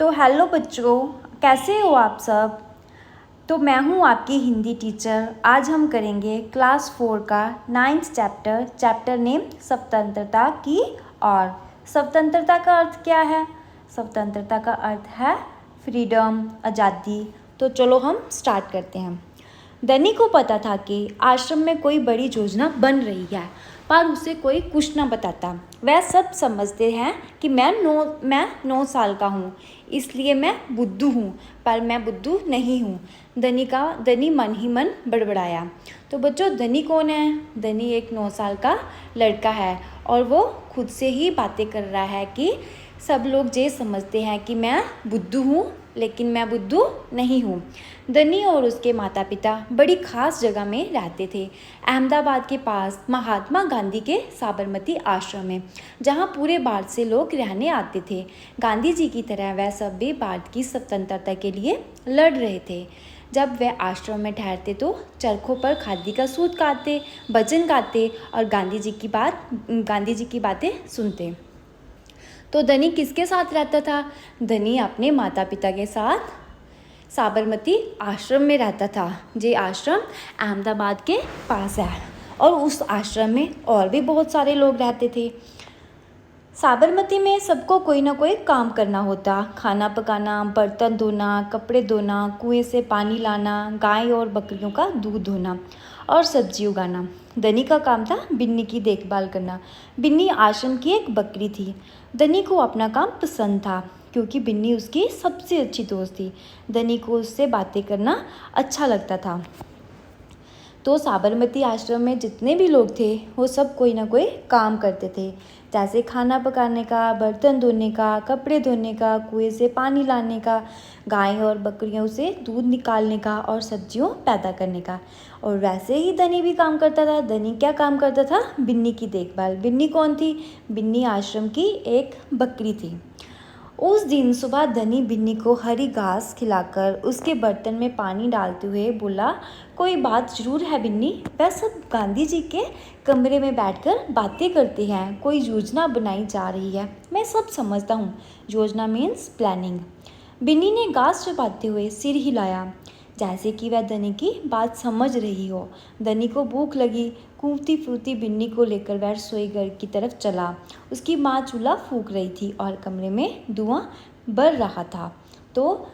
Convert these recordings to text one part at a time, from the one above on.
तो हेलो बच्चों, कैसे हो आप सब। तो मैं हूँ आपकी हिंदी टीचर। आज हम करेंगे क्लास 4 का 9th चैप्टर नेम स्वतंत्रता की ओर। स्वतंत्रता का अर्थ क्या है? स्वतंत्रता का अर्थ है फ्रीडम, आज़ादी। तो चलो हम स्टार्ट करते हैं। धनी को पता था कि आश्रम में कोई बड़ी योजना बन रही है, पर उसे कोई कुछ न बताता। वह सब समझते हैं कि मैं 9 साल का हूँ, इसलिए मैं बुद्धू हूँ, पर मैं बुद्धू नहीं हूँ। धनी मन ही मन बड़बड़ाया। तो बच्चों, धनी कौन है? धनी एक 9 साल का लड़का है और वो खुद से ही बातें कर रहा है कि सब लोग ये समझते हैं कि मैं बुद्धू हूँ, लेकिन मैं बुद्धू नहीं हूँ। धनी और उसके माता पिता बड़ी खास जगह में रहते थे, अहमदाबाद के पास महात्मा गांधी के साबरमती आश्रम में, जहाँ पूरे भारत से लोग रहने आते थे। गांधी जी की तरह वह सब भी भारत की स्वतंत्रता के लिए लड़ रहे थे। जब वह आश्रम में ठहरते तो चरखों पर खादी का सूत काटते, भजन गाते और गांधी जी की बातें सुनते। तो धनी किसके साथ रहता था? धनी अपने माता पिता के साथ साबरमती आश्रम में रहता था। ये आश्रम अहमदाबाद के पास है और उस आश्रम में और भी बहुत सारे लोग रहते थे। साबरमती में सबको कोई ना कोई काम करना होता। खाना पकाना, बर्तन धोना, कपड़े धोना, कुएं से पानी लाना, गाय और बकरियों का दूध धोना और सब्जी उगाना। धनी का काम था बिन्नी की देखभाल करना। बिन्नी आश्रम की एक बकरी थी। धनी को अपना काम पसंद था क्योंकि बिन्नी उसकी सबसे अच्छी दोस्त थी। धनी को उससे बातें करना अच्छा लगता था। तो साबरमती आश्रम में जितने भी लोग थे वो सब कोई ना कोई काम करते थे, जैसे खाना पकाने का, बर्तन धोने का, कपड़े धोने का, कुएं से पानी लाने का, गाय और बकरियों से दूध निकालने का और सब्जियों पैदा करने का। और वैसे ही धनी भी काम करता था। धनी क्या काम करता था? बिन्नी की देखभाल। बिन्नी कौन थी? बिन्नी आश्रम की एक बकरी थी। उस दिन सुबह धनी बिन्नी को हरी घास खिलाकर उसके बर्तन में पानी डालते हुए बोला, कोई बात जरूर है बिन्नी। वह सब गांधी जी के कमरे में बैठकर बातें करते हैं। कोई योजना बनाई जा रही है। मैं सब समझता हूँ। योजना मीन्स प्लानिंग। बिन्नी ने घास चबाते हुए सिर हिलाया, जैसे कि वह धनी की बात समझ रही हो। धनी को भूख लगी। कूदती फूटती बिन्नी को लेकर वह रसोई घर की तरफ चला। उसकी माँ चूल्हा फूंक रही थी और कमरे में धुआं बढ़ रहा था। तो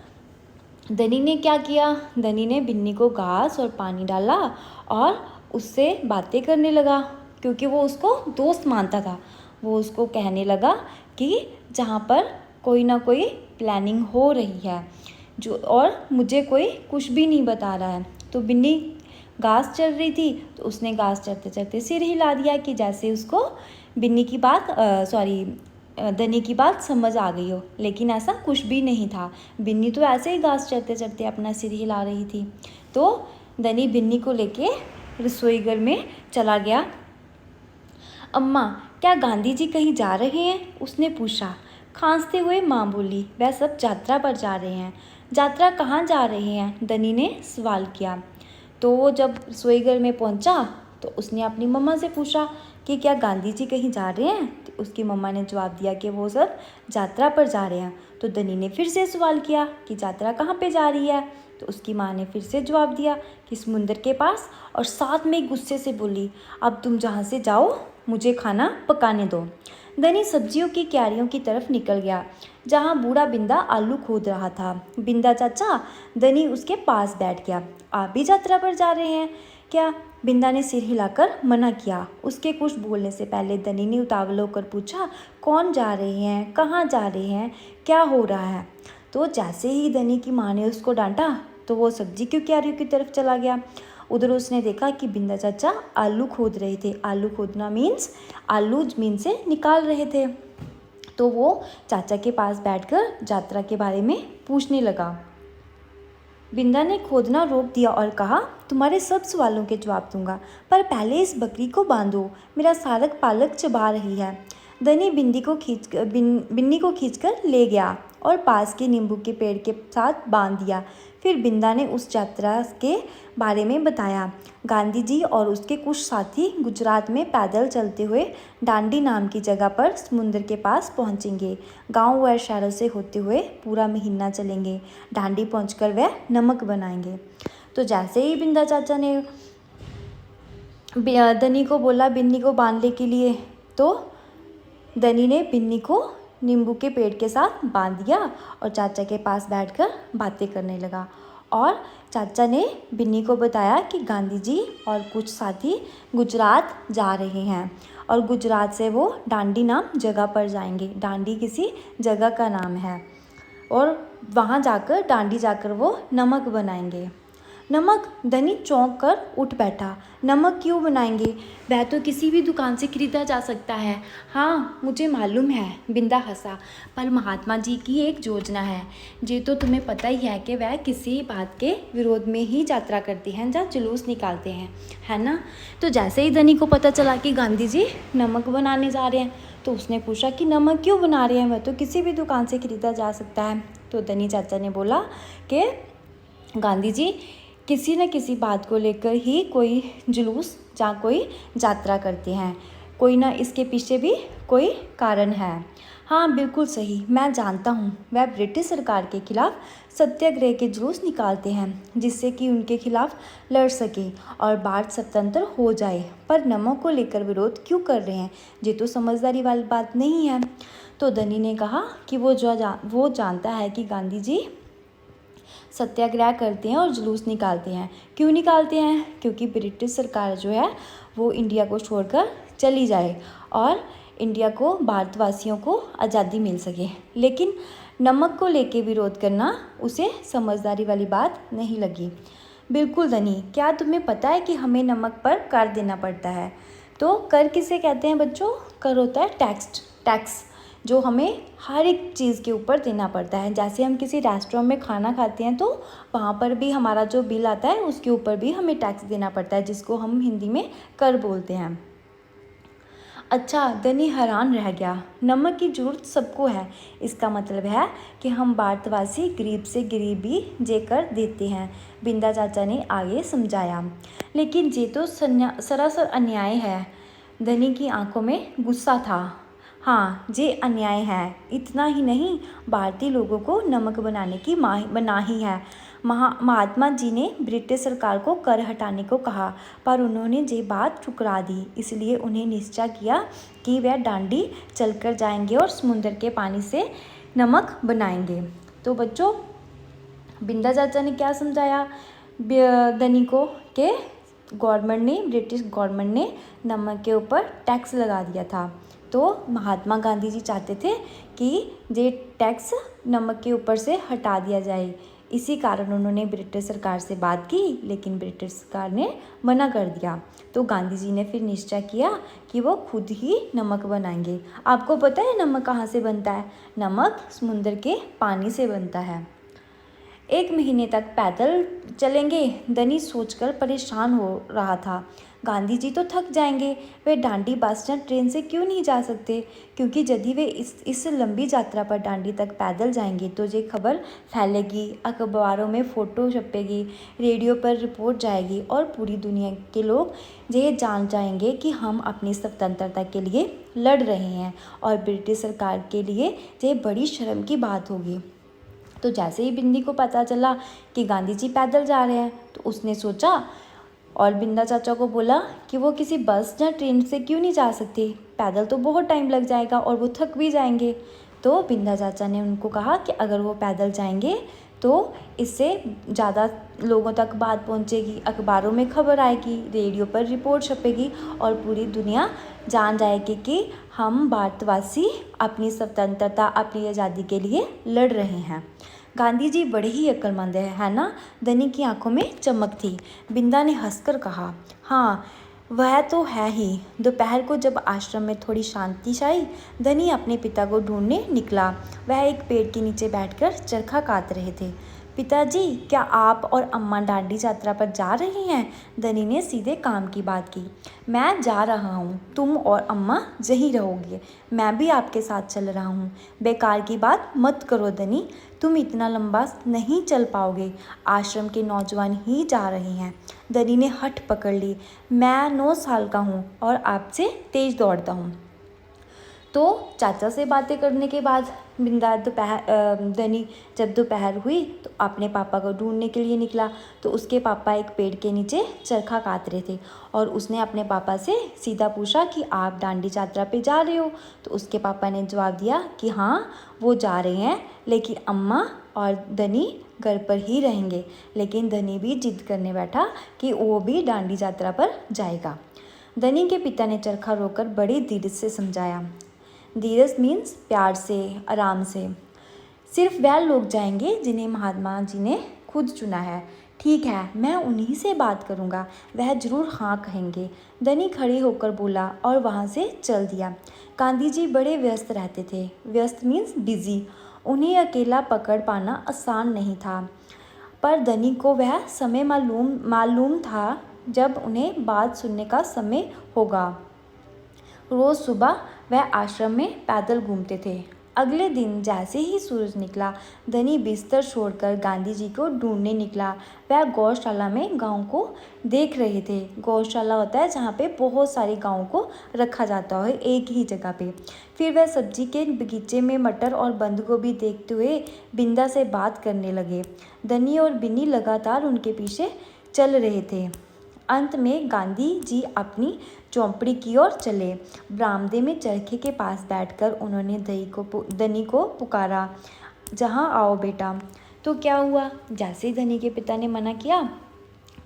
धनी ने क्या किया? धनी ने बिन्नी को घास और पानी डाला और उससे बातें करने लगा, क्योंकि वो उसको दोस्त मानता था। वो उसको कहने लगा कि जहाँ पर कोई ना कोई प्लानिंग हो रही है जो, और मुझे कोई कुछ भी नहीं बता रहा है। तो बिन्नी घास चर रही थी, तो उसने घास चरते चरते सिर हिला दिया कि जैसे उसको धनी की बात समझ आ गई हो, लेकिन ऐसा कुछ भी नहीं था। बिन्नी तो ऐसे ही घास चरते चरते अपना सिर हिला रही थी। तो धनी बिन्नी को लेके रसोई घर में चला गया। अम्मा, क्या गांधी जी कहीं जा रहे हैं? उसने पूछा। खांसते हुए माँ बोली, वह सब यात्रा पर जा रहे हैं। यात्रा कहाँ जा रहे हैं? धनी ने सवाल किया। तो वो जब रसोई घर में पहुँचा तो उसने अपनी मम्मा से पूछा कि क्या गांधी जी कहीं जा रहे हैं? तो उसकी मम्मा ने जवाब दिया कि वो सब यात्रा पर जा रहे हैं। तो धनी ने फिर से सवाल किया कि यात्रा कहाँ पे जा रही है? तो उसकी माँ ने फिर से जवाब दिया कि समुंदर के पास, और साथ में गुस्से से बोली, अब तुम जहाँ से जाओ मुझे खाना पकाने दो। धनी सब्जियों की क्यारियों की तरफ निकल गया, जहाँ बूढ़ा बिंदा आलू खोद रहा था। बिंदा चाचा, धनी उसके पास बैठ गया। आप भी यात्रा पर जा रहे हैं क्या? बिंदा ने सिर हिलाकर मना किया। उसके कुछ बोलने से पहले धनी ने उतावल होकर पूछा, कौन जा रहे हैं? कहाँ जा रहे हैं? क्या हो रहा है? तो जैसे ही धनी की माँ ने उसको डांटा तो वो सब्जी की क्यारियों की तरफ चला गया। उधर उसने देखा कि बिंदा चाचा आलू खोद रहे थे। आलू खोदना मीन्स आलू ज़मीन से निकाल रहे थे। तो वो चाचा के पास बैठकर यात्रा के बारे में पूछने लगा। बिंदा ने खोदना रोक दिया और कहा, तुम्हारे सब सवालों के जवाब दूंगा, पर पहले इस बकरी को बांधो, मेरा सारक पालक चबा रही है। धनी बिन्नी को खींचकर ले गया और पास के नींबू के पेड़ के साथ बांध दिया। फिर बिंदा ने उस यात्रा के बारे में बताया। गांधी जी और उसके कुछ साथी गुजरात में पैदल चलते हुए डांडी नाम की जगह पर समुद्र के पास पहुंचेंगे। गांव व शहरों से होते हुए पूरा महीना चलेंगे। डांडी पहुंचकर वह नमक बनाएंगे। तो जैसे ही बिंदा चाचा ने धनी को बोला बिन्नी को बांधने के लिए, तो धनी ने बिन्नी को नींबू के पेड़ के साथ बांध दिया और चाचा के पास बैठकर बातें करने लगा। और चाचा ने बिन्नी को बताया कि गांधी जी और कुछ साथी गुजरात जा रहे हैं और गुजरात से वो डांडी नाम जगह पर जाएंगे। डांडी किसी जगह का नाम है और वहाँ जाकर डांडी जाकर वो नमक बनाएंगे। नमक? धनी चौंक कर उठ बैठा। नमक क्यों बनाएंगे? वह तो किसी भी दुकान से खरीदा जा सकता है। हाँ मुझे मालूम है, बिंदा हंसा, पर महात्मा जी की एक योजना है। ये तो तुम्हें पता ही है कि वह किसी बात के विरोध में ही यात्रा करते हैं या जुलूस निकालते हैं, है ना। तो जैसे ही धनी को पता चला कि गांधी जी नमक बनाने जा रहे हैं, तो उसने पूछा कि नमक क्यों बना रहे हैं? वह तो किसी भी दुकान से खरीदा जा सकता है। तो धनी चाचा ने बोला कि गांधी जी किसी न किसी बात को लेकर ही कोई जुलूस या कोई यात्रा करते हैं, कोई ना इसके पीछे भी कोई कारण है। हाँ बिल्कुल सही, मैं जानता हूँ। वह ब्रिटिश सरकार के खिलाफ सत्याग्रह के जुलूस निकालते हैं जिससे कि उनके खिलाफ लड़ सके और भारत स्वतंत्र हो जाए। पर नमक को लेकर विरोध क्यों कर रहे हैं? ये तो समझदारी वाली बात नहीं है। तो धनी ने कहा कि वो जानता है कि गांधी जी सत्याग्रह करते हैं और जुलूस निकालते हैं। क्यों निकालते हैं? क्योंकि ब्रिटिश सरकार जो है वो इंडिया को छोड़कर चली जाए और इंडिया को भारतवासियों को आज़ादी मिल सके। लेकिन नमक को लेके विरोध करना उसे समझदारी वाली बात नहीं लगी। बिल्कुल धनी, क्या तुम्हें पता है कि हमें नमक पर कर देना पड़ता है? तो कर किसे कहते हैं बच्चों? कर होता है टैक्स जो हमें हर एक चीज़ के ऊपर देना पड़ता है। जैसे हम किसी रेस्टोरेंट में खाना खाते हैं तो वहाँ पर भी हमारा जो बिल आता है उसके ऊपर भी हमें टैक्स देना पड़ता है, जिसको हम हिंदी में कर बोलते हैं। अच्छा, धनी हैरान रह गया। नमक की ज़रूरत सबको है, इसका मतलब है कि हम भारतवासी गरीब से गरीबी जेकर देते हैं, बिंदा चाचा ने आगे समझाया। लेकिन ये तो सरासर अन्याय है। धनी की आंखों में गुस्सा था। हाँ ये अन्याय है। इतना ही नहीं, भारतीय लोगों को नमक बनाने की मनाही है। महात्मा जी ने ब्रिटिश सरकार को कर हटाने को कहा, पर उन्होंने ये बात ठुकरा दी। इसलिए उन्हें निश्चय किया कि वह डांडी चलकर जाएंगे और समुद्र के पानी से नमक बनाएंगे। तो बच्चों, बिंदा चाचा ने क्या समझाया धनी को कि ब्रिटिश गवर्नमेंट ने नमक के ऊपर टैक्स लगा दिया था। तो महात्मा गांधी जी चाहते थे कि ये टैक्स नमक के ऊपर से हटा दिया जाए। इसी कारण उन्होंने ब्रिटिश सरकार से बात की, लेकिन ब्रिटिश सरकार ने मना कर दिया। तो गांधी जी ने फिर निश्चय किया कि वो खुद ही नमक बनाएंगे। आपको पता है नमक कहाँ से बनता है? नमक समुद्र के पानी से बनता है। 1 महीने तक पैदल चलेंगे, धनी सोचकर परेशान हो रहा था। गांधी जी तो थक जाएंगे, वे डांडी बस या ट्रेन से क्यों नहीं जा सकते? क्योंकि यदि वे इस लंबी यात्रा पर डांडी तक पैदल जाएंगे तो ये खबर फैलेगी, अखबारों में फ़ोटो छपेगी, रेडियो पर रिपोर्ट जाएगी और पूरी दुनिया के लोग ये जान जाएंगे कि हम अपनी स्वतंत्रता के लिए लड़ रहे हैं और ब्रिटिश सरकार के लिए ये बड़ी शर्म की बात होगी। तो जैसे ही बिंदी को पता चला कि गांधी जी पैदल जा रहे हैं, तो उसने सोचा और बिंदा चाचा को बोला कि वो किसी बस या ट्रेन से क्यों नहीं जा सकते? पैदल तो बहुत टाइम लग जाएगा और वो थक भी जाएंगे। तो बिंदा चाचा ने उनको कहा कि अगर वो पैदल जाएंगे तो इससे ज़्यादा लोगों तक बात पहुंचेगी, अखबारों में खबर आएगी, रेडियो पर रिपोर्ट छपेगी और पूरी दुनिया जान जाएगी कि हम भारतवासी अपनी स्वतंत्रता, अपनी आज़ादी के लिए लड़ रहे हैं। गांधी जी बड़े ही अक्लमंद है ना? धनी की आंखों में चमक थी। बिंदा ने हंसकर कहा, हाँ वह तो है ही। दोपहर को जब आश्रम में थोड़ी शांति छाई, धनी अपने पिता को ढूंढने निकला। वह एक पेड़ के नीचे बैठकर चरखा काट रहे थे। पिताजी, क्या आप और अम्मा दांडी यात्रा पर जा रही हैं? धनी ने सीधे काम की बात की। मैं जा रहा हूँ, तुम और अम्मा यहीं रहोगे, मैं भी आपके साथ चल रहा हूँ। बेकार की बात मत करो धनी, तुम इतना लंबा नहीं चल पाओगे, आश्रम के नौजवान ही जा रहे हैं। धनी ने हठ पकड़ ली। मैं 9 साल का हूँ और आपसे तेज दौड़ता हूँ। तो चाचा से बातें करने के बाद धनी जब दोपहर हुई तो अपने पापा को ढूंढने के लिए निकला। तो उसके पापा एक पेड़ के नीचे चरखा काट रहे थे और उसने अपने पापा से सीधा पूछा कि आप दांडी यात्रा पे जा रहे हो? तो उसके पापा ने जवाब दिया कि हाँ, वो जा रहे हैं, लेकिन अम्मा और धनी घर पर ही रहेंगे। लेकिन धनी भी जिद करने बैठा कि वो भी दांडी यात्रा पर जाएगा। धनी के पिता ने चरखा रोककर बड़ी धीरज से समझाया। धीरज मीन्स प्यार से, आराम से। सिर्फ वह लोग जाएंगे जिन्हें महात्मा जी ने खुद चुना है। ठीक है, मैं उन्हीं से बात करूंगा, वह जरूर हाँ कहेंगे। धनी खड़े होकर बोला और वहाँ से चल दिया। गांधी जी बड़े व्यस्त रहते थे। व्यस्त मीन्स बिजी। उन्हें अकेला पकड़ पाना आसान नहीं था, पर धनी को वह समय मालूम था जब उन्हें बात सुनने का समय होगा। रोज़ सुबह वह आश्रम में पैदल घूमते थे। अगले दिन जैसे ही सूरज निकला, धनी बिस्तर छोड़कर गांधी जी को ढूंढने निकला। वह गौशाला में गायों को देख रहे थे। गौशाला होता है जहाँ पे बहुत सारी गायों को रखा जाता है एक ही जगह पे। फिर वह सब्जी के बगीचे में मटर और बंद गोभी देखते हुए बिंदा से बात करने लगे। धनी और बिन्नी लगातार उनके पीछे चल रहे थे। अंत में गांधी जी अपनी झोंपड़ी की ओर चले। बरामदे में चरखे के पास बैठकर उन्होंने धनी को पुकारा, जहाँ आओ बेटा। तो क्या हुआ, जैसे ही धनी के पिता ने मना किया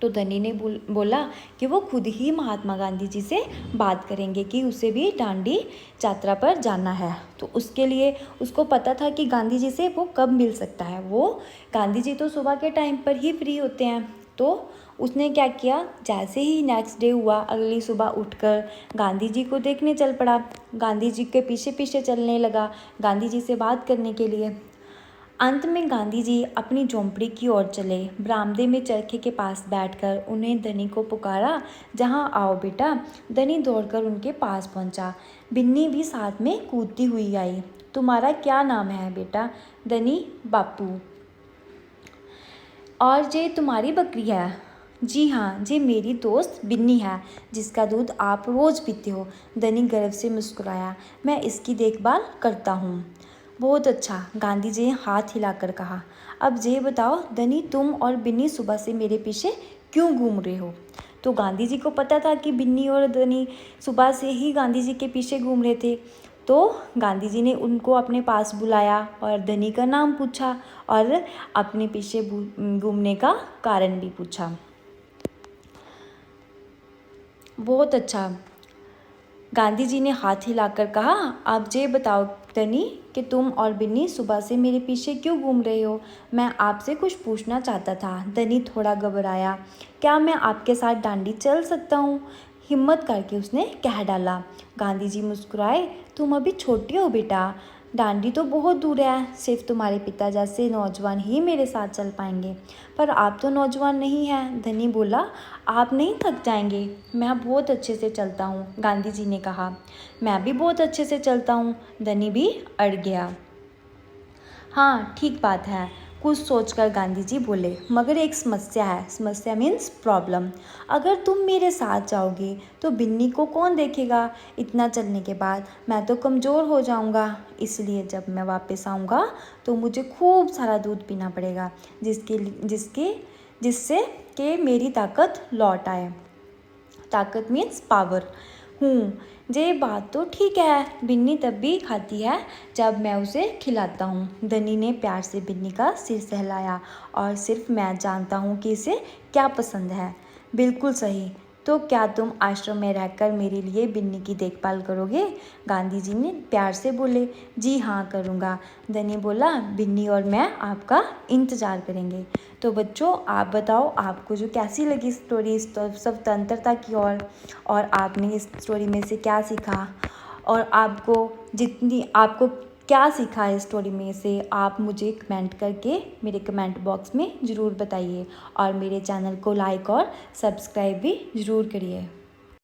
तो धनी ने बोला कि वो खुद ही महात्मा गांधी जी से बात करेंगे कि उसे भी दांडी यात्रा पर जाना है। तो उसके लिए उसको पता था कि गांधी जी से वो कब मिल सकता है। वो गांधी जी तो सुबह के टाइम पर ही फ्री होते हैं। तो उसने क्या किया, जैसे ही नेक्स्ट डे हुआ, अगली सुबह उठकर गांधी जी को देखने चल पड़ा। गांधी जी के पीछे पीछे चलने लगा गांधी जी से बात करने के लिए। अंत में गांधी जी अपनी झोंपड़ी की ओर चले। बरामदे में चरखे के पास बैठकर उन्हें धनी को पुकारा, जहाँ आओ बेटा। धनी दौड़कर उनके पास पहुँचा। बिन्नी भी साथ में कूदती हुई आई। तुम्हारा क्या नाम है बेटा? धनी, बापू। और ये तुम्हारी बकरी है? जी हाँ, ये मेरी दोस्त बिन्नी है, जिसका दूध आप रोज़ पीते हो। धनी गर्व से मुस्कुराया। मैं इसकी देखभाल करता हूँ। बहुत अच्छा, गांधी जी ने हाथ हिलाकर कहा। अब ये बताओ धनी, तुम और बिन्नी सुबह से मेरे पीछे क्यों घूम रहे हो? तो गांधी जी को पता था कि बिन्नी और धनी सुबह से ही गांधी जी के पीछे घूम रहे थे। तो गांधी जी ने उनको अपने पास बुलाया और धनी का नाम पूछा और अपने पीछे घूमने का कारण भी पूछा। बहुत अच्छा, गांधी जी ने हाथ हिलाकर कहा। आप ये बताओ धनी कि तुम और बिन्नी सुबह से मेरे पीछे क्यों घूम रहे हो? मैं आपसे कुछ पूछना चाहता था। धनी थोड़ा घबराया। क्या मैं आपके साथ दांडी चल सकता हूँ? हिम्मत करके उसने कह डाला। गांधी जी मुस्कुराए। तुम अभी छोटी हो बेटा, दांडी तो बहुत दूर है, सिर्फ तुम्हारे पिता जैसे नौजवान ही मेरे साथ चल पाएंगे। पर आप तो नौजवान नहीं हैं। धनी बोला, आप नहीं थक जाएंगे? मैं बहुत अच्छे से चलता हूँ, गांधी जी ने कहा। मैं भी बहुत अच्छे से चलता हूँ। धनी भी अड़ गया। हाँ, ठीक बात है, कुछ सोचकर गांधी जी बोले, मगर एक समस्या है। समस्या मीन्स प्रॉब्लम। अगर तुम मेरे साथ जाओगे तो बिन्नी को कौन देखेगा? इतना चलने के बाद मैं तो कमज़ोर हो जाऊंगा। इसलिए जब मैं वापस आऊँगा तो मुझे खूब सारा दूध पीना पड़ेगा, जिससे कि मेरी ताकत लौट आए। ताकत मीन्स पावर। ये बात तो ठीक है, बिन्नी तब भी खाती है जब मैं उसे खिलाता हूँ। धनी ने प्यार से बिन्नी का सिर सहलाया। और सिर्फ मैं जानता हूँ कि इसे क्या पसंद है। बिल्कुल सही। तो क्या तुम आश्रम में रहकर मेरे लिए बिन्नी की देखभाल करोगे? गांधी जी ने प्यार से बोले। जी हाँ, करूँगा। धनी बोला, बिन्नी और मैं आपका इंतज़ार करेंगे। तो बच्चों, आप बताओ आपको जो कैसी लगी स्टोरी स्वतंत्रता की और आपने इस स्टोरी में से क्या सीखा, और आपको क्या सीखा है स्टोरी में से, आप मुझे कमेंट करके मेरे कमेंट बॉक्स में ज़रूर बताइए और मेरे चैनल को लाइक और सब्सक्राइब भी ज़रूर करिए।